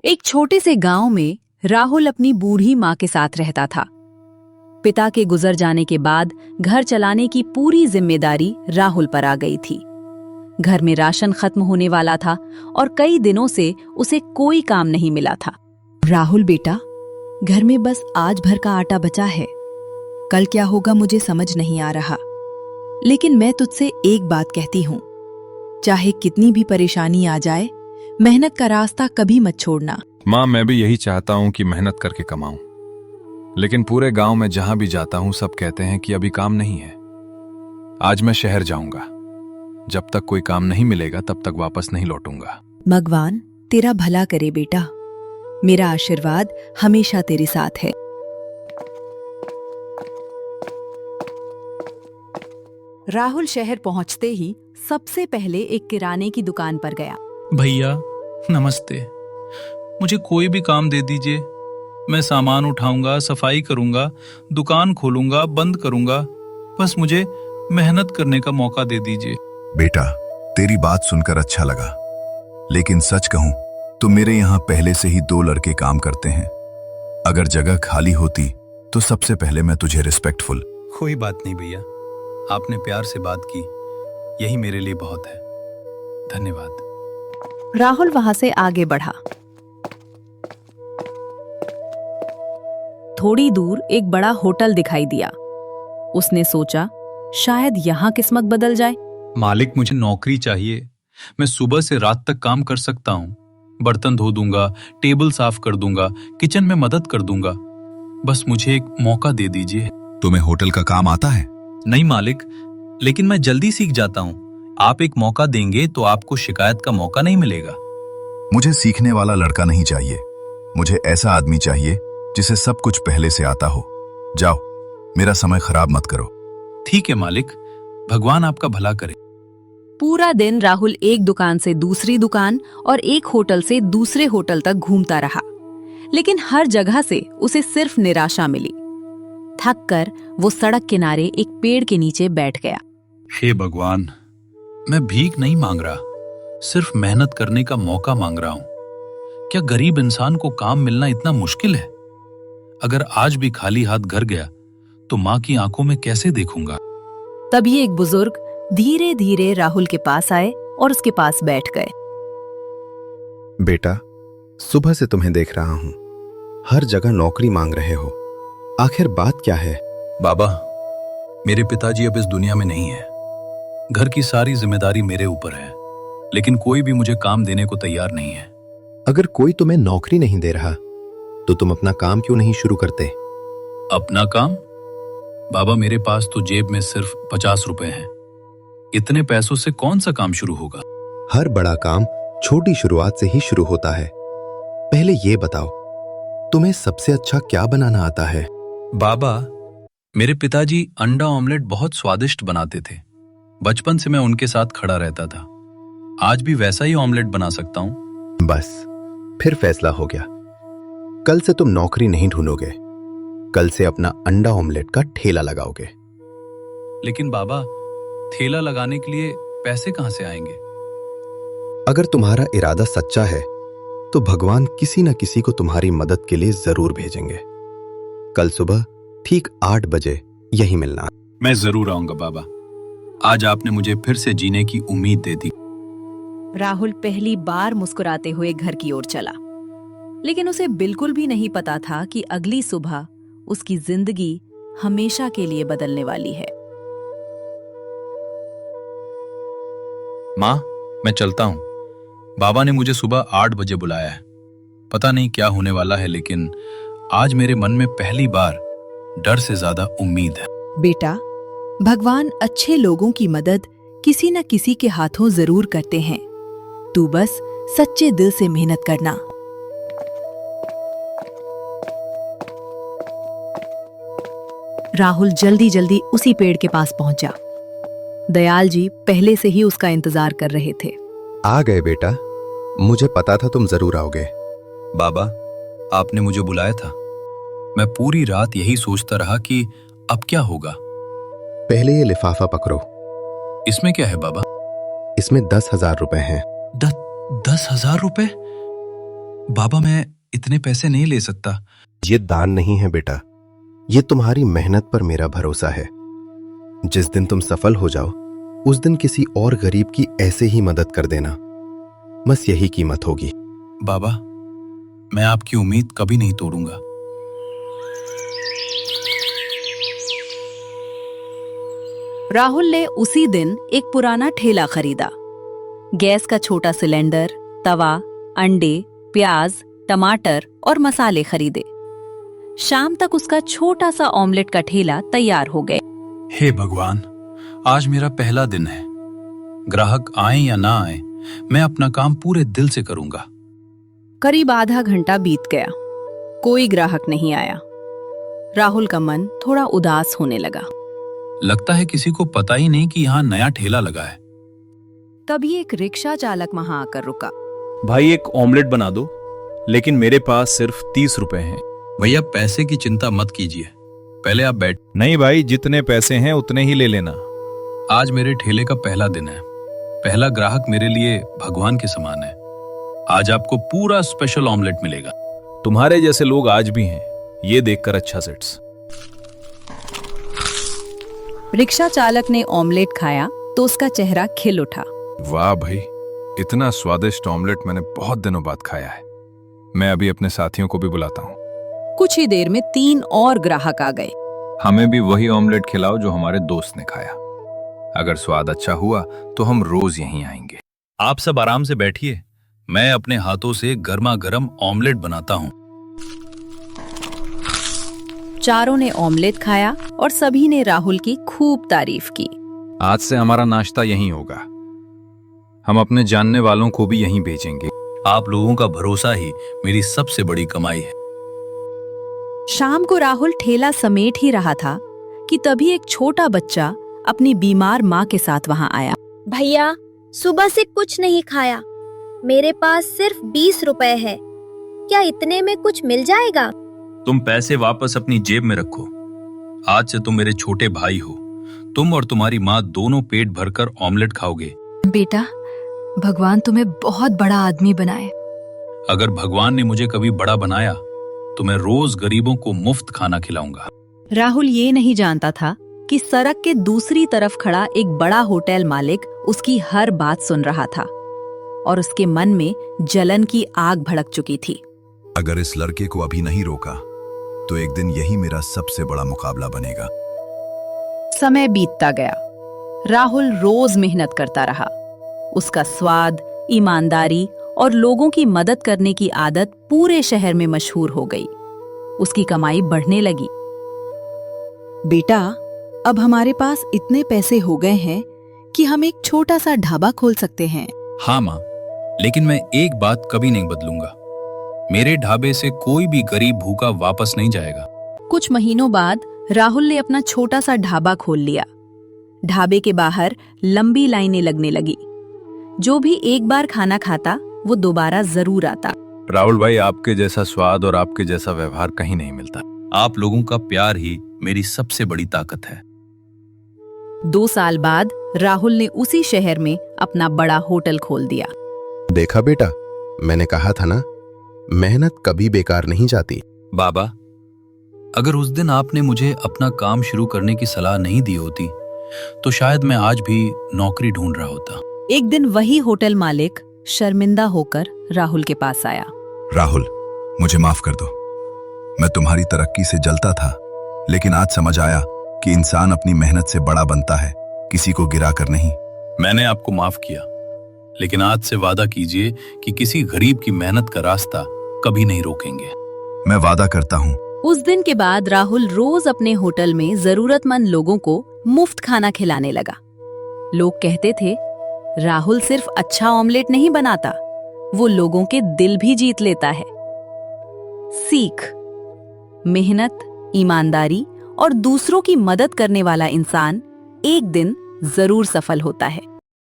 एक छोटे से गांव में राहुल अपनी बूढ़ी माँ के साथ रहता था। पिता के गुजर जाने के बाद घर चलाने की पूरी जिम्मेदारी राहुल पर आ गई थी। घर में राशन खत्म होने वाला था और कई दिनों से उसे कोई काम नहीं मिला था। राहुल बेटा, घर में बस आज भर का आटा बचा है। कल क्या होगा मुझे समझ नहीं आ रहा, लेकिन मैं तुझसे एक बात कहती हूँ, चाहे कितनी भी परेशानी आ जाए, मेहनत का रास्ता कभी मत छोड़ना। माँ, मैं भी यही चाहता हूँ कि मेहनत करके कमाऊं, लेकिन पूरे गांव में जहां भी जाता हूं सब कहते हैं कि अभी काम नहीं है। आज मैं शहर जाऊंगा, जब तक कोई काम नहीं मिलेगा तब तक वापस नहीं लौटूंगा। भगवान तेरा भला करे बेटा, मेरा आशीर्वाद हमेशा तेरे साथ है। राहुल शहर पहुंचते ही सबसे पहले एक किराने की दुकान पर गया। भैया नमस्ते, मुझे कोई भी काम दे दीजिए। मैं सामान उठाऊंगा, सफाई करूंगा, दुकान खोलूंगा, बंद करूंगा। बस मुझे मेहनत करने का मौका दे दीजिए। बेटा, तेरी बात सुनकर अच्छा लगा, लेकिन सच कहूं तो मेरे यहाँ पहले से ही 2 लड़के काम करते हैं। अगर जगह खाली होती तो सबसे पहले मैं तुझे रिस्पेक्टफुल। कोई बात नहीं भैया, आपने प्यार से बात की, यही मेरे लिए बहुत है। धन्यवाद। राहुल वहां से आगे बढ़ा। थोड़ी दूर एक बड़ा होटल दिखाई दिया। उसने सोचा शायद यहाँ किस्मत बदल जाए। मालिक, मुझे नौकरी चाहिए। मैं सुबह से रात तक काम कर सकता हूँ। बर्तन धो दूंगा, टेबल साफ कर दूंगा, किचन में मदद कर दूंगा। बस मुझे एक मौका दे दीजिए। तुम्हें होटल का काम आता है? नहीं मालिक, लेकिन मैं जल्दी सीख जाता हूँ। आप एक मौका देंगे तो आपको शिकायत का मौका नहीं मिलेगा। मुझे सीखने वाला लड़का नहीं चाहिए, मुझे ऐसा आदमी चाहिए जिसे सब कुछ पहले से आता हो। जाओ, मेरा समय खराब मत करो। ठीक है मालिक, भगवान आपका भला करे। पूरा दिन राहुल एक दुकान से दूसरी दुकान और एक होटल से दूसरे होटल तक घूमता रहा, लेकिन हर जगह से उसे सिर्फ निराशा मिली। थक कर वो सड़क किनारे एक पेड़ के नीचे बैठ गया। हे भगवान, मैं भीख नहीं मांग रहा, सिर्फ मेहनत करने का मौका मांग रहा हूँ। क्या गरीब इंसान को काम मिलना इतना मुश्किल है? अगर आज भी खाली हाथ घर गया तो माँ की आंखों में कैसे देखूंगा? तभी एक बुजुर्ग धीरे धीरे राहुल के पास आए और उसके पास बैठ गए। बेटा, सुबह से तुम्हें देख रहा हूं, हर जगह नौकरी मांग रहे हो। आखिर बात क्या है? बाबा, मेरे पिताजी अब इस दुनिया में नहीं है। घर की सारी जिम्मेदारी मेरे ऊपर है, लेकिन कोई भी मुझे काम देने को तैयार नहीं है। अगर कोई तुम्हें नौकरी नहीं दे रहा तो तुम अपना काम क्यों नहीं शुरू करते? अपना काम? बाबा, मेरे पास तो जेब में सिर्फ 50 रुपए हैं। इतने पैसों से कौन सा काम शुरू होगा? हर बड़ा काम छोटी शुरुआत से ही शुरू होता है। पहले ये बताओ, तुम्हें सबसे अच्छा क्या बनाना आता है? बाबा, मेरे पिताजी अंडा ऑमलेट बहुत स्वादिष्ट बनाते थे। बचपन से मैं उनके साथ खड़ा रहता था। आज भी वैसा ही ऑमलेट बना सकता हूँ। बस, फिर फैसला हो गया। कल से तुम नौकरी नहीं ढूंढोगे, कल से अपना अंडा ऑमलेट का ठेला लगाओगे। लेकिन बाबा, ठेला लगाने के लिए पैसे कहां से आएंगे? अगर तुम्हारा इरादा सच्चा है तो भगवान किसी न किसी को तुम्हारी मदद के लिए जरूर भेजेंगे। कल सुबह ठीक 8 बजे यही मिलना। मैं जरूर आऊंगा बाबा। आज आपने मुझे फिर से जीने की उम्मीद दे दी। राहुल पहली बार मुस्कुराते हुए घर की ओर चला, लेकिन उसे बिल्कुल भी नहीं पता था कि अगली सुबह उसकी जिंदगी हमेशा के लिए बदलने वाली है। माँ, मैं चलता हूँ। बाबा ने मुझे सुबह 8 बजे बुलाया है। पता नहीं क्या होने वाला है, लेकिन आज मेरे मन में पहली बार डर से ज्यादा उम्मीद है। बेटा, भगवान अच्छे लोगों की मदद किसी न किसी के हाथों जरूर करते हैं। तू बस सच्चे दिल से मेहनत करना। राहुल जल्दी जल्दी उसी पेड़ के पास पहुंचा। दयाल जी पहले से ही उसका इंतजार कर रहे थे। आ गए बेटा, मुझे पता था तुम जरूर आओगे। बाबा, आपने मुझे बुलाया था। मैं पूरी रात यही सोचता रहा कि अब क्या होगा। पहले ये लिफाफा पकड़ो। इसमें क्या है बाबा? इसमें 10,000 रुपए हैं। 10,000 रुपए? बाबा, मैं इतने पैसे नहीं ले सकता। ये दान नहीं है बेटा, ये तुम्हारी मेहनत पर मेरा भरोसा है। जिस दिन तुम सफल हो जाओ उस दिन किसी और गरीब की ऐसे ही मदद कर देना, बस यही कीमत होगी। बाबा, मैं आपकी उम्मीद कभी नहीं तोड़ूंगा। राहुल ने उसी दिन एक पुराना ठेला खरीदा। गैस का छोटा सिलेंडर, तवा, अंडे, प्याज, टमाटर और मसाले खरीदे। शाम तक उसका छोटा सा ऑमलेट का ठेला तैयार हो गया। हे भगवान, आज मेरा पहला दिन है। ग्राहक आए या ना आए, मैं अपना काम पूरे दिल से करूंगा। करीब आधा घंटा बीत गया, कोई ग्राहक नहीं आया। राहुल का मन थोड़ा उदास होने लगा। लगता है किसी को पता ही नहीं कि यहाँ नया ठेला लगा है। तभी एक रिक्शा चालक वहां आकर रुका। भाई, एक ऑमलेट बना दो, लेकिन मेरे पास सिर्फ 30 रुपए हैं। भैया, पैसे की चिंता मत कीजिए, पहले आप बैठ। नहीं भाई, जितने पैसे हैं उतने ही ले लेना। आज मेरे ठेले का पहला दिन है। पहला ग्राहक मेरे लिए भगवान के समान है। आज आपको पूरा स्पेशल ऑमलेट मिलेगा। तुम्हारे जैसे लोग आज भी हैं, ये देखकर अच्छा सेट्स। रिक्शा चालक ने ऑमलेट खाया तो उसका चेहरा खिल उठा। वाह भाई, इतना स्वादिष्ट ऑमलेट मैंने बहुत दिनों बाद खाया है। मैं अभी अपने साथियों को भी बुलाता हूँ। कुछ ही देर में 3 और ग्राहक आ गए। हमें भी वही ऑमलेट खिलाओ जो हमारे दोस्त ने खाया। अगर स्वाद अच्छा हुआ तो हम रोज यहीं आएंगे। आप सब आराम से बैठिए, मैं अपने हाथों से गर्मा गर्म ऑमलेट बनाता हूँ। चारों ने ऑमलेट खाया और सभी ने राहुल की खूब तारीफ की। आज से हमारा नाश्ता यहीं होगा। हम अपने जानने वालों को भी यहीं भेजेंगे। आप लोगों का भरोसा ही मेरी सबसे बड़ी कमाई है। शाम को राहुल ठेला समेट ही रहा था कि तभी एक छोटा बच्चा अपनी बीमार माँ के साथ वहां आया। भैया, सुबह से कुछ नहीं खाया, मेरे पास सिर्फ 20 रुपए है, क्या इतने में कुछ मिल जाएगा? तुम पैसे वापस अपनी जेब में रखो। आज से तुम मेरे छोटे भाई हो। तुम और तुम्हारी माँ दोनों पेट भरकर ऑमलेट खाओगे। बेटा, भगवान तुम्हें बहुत बड़ा आदमी बनाए। अगर भगवान ने मुझे कभी बड़ा बनाया तो मैं रोज गरीबों को मुफ्त खाना खिलाऊंगा। राहुल ये नहीं जानता था कि सड़क के दूसरी तरफ खड़ा एक बड़ा होटल मालिक उसकी हर बात सुन रहा था और उसके मन में जलन की आग भड़क चुकी थी। अगर इस लड़के को अभी नहीं रोका तो एक दिन यही मेरा सबसे बड़ा मुकाबला बनेगा। समय बीतता गया। राहुल रोज मेहनत करता रहा। उसका स्वाद, ईमानदारी और लोगों की मदद करने की आदत पूरे शहर में मशहूर हो गई। उसकी कमाई बढ़ने लगी। बेटा, अब हमारे पास इतने पैसे हो गए हैं कि हम एक छोटा सा ढाबा खोल सकते हैं। हाँ माँ, लेकिन मैं एक बात कभी नहीं बदलूंगा। मेरे ढाबे से कोई भी गरीब भूखा वापस नहीं जाएगा। कुछ महीनों बाद राहुल ने अपना छोटा सा ढाबा खोल लिया। ढाबे के बाहर लंबी लाइनें लगने लगी। जो भी एक बार खाना खाता वो दोबारा जरूर आता। राहुल भाई, आपके जैसा स्वाद और आपके जैसा व्यवहार कहीं नहीं मिलता। आप लोगों का प्यार ही मेरी सबसे बड़ी ताकत है। 2 साल बाद राहुल ने उसी शहर में अपना बड़ा होटल खोल दिया। देखा बेटा, मैंने कहा था ना, मेहनत कभी बेकार नहीं जाती। बाबा, अगर उस दिन आपने मुझे अपना काम शुरू करने की सलाह नहीं दी होती तो शायद मैं आज भी नौकरी ढूंढ रहा होता। एक दिन वही होटल मालिक शर्मिंदा होकर राहुल के पास आया। राहुल, मुझे माफ कर दो। मैं तुम्हारी तरक्की से जलता था, लेकिन आज समझ आया कि इंसान अपनी मेहनत से बड़ा बनता है, किसी को गिरा कर नहीं। मैंने आपको माफ किया, लेकिन आज से वादा कीजिए कि किसी गरीब की मेहनत का रास्ता कभी नहीं रोकेंगे। मैं वादा करता हूँ। उस दिन के बाद राहुल रोज अपने होटल में जरूरतमंद लोगों को मुफ्त खाना खिलाने लगा। लोग कहते थे, राहुल सिर्फ अच्छा ऑमलेट नहीं बनाता, वो लोगों के दिल भी जीत लेता है। सीख: मेहनत, ईमानदारी और दूसरों की मदद करने वाला इंसान एक दिन जरूर सफल होता है।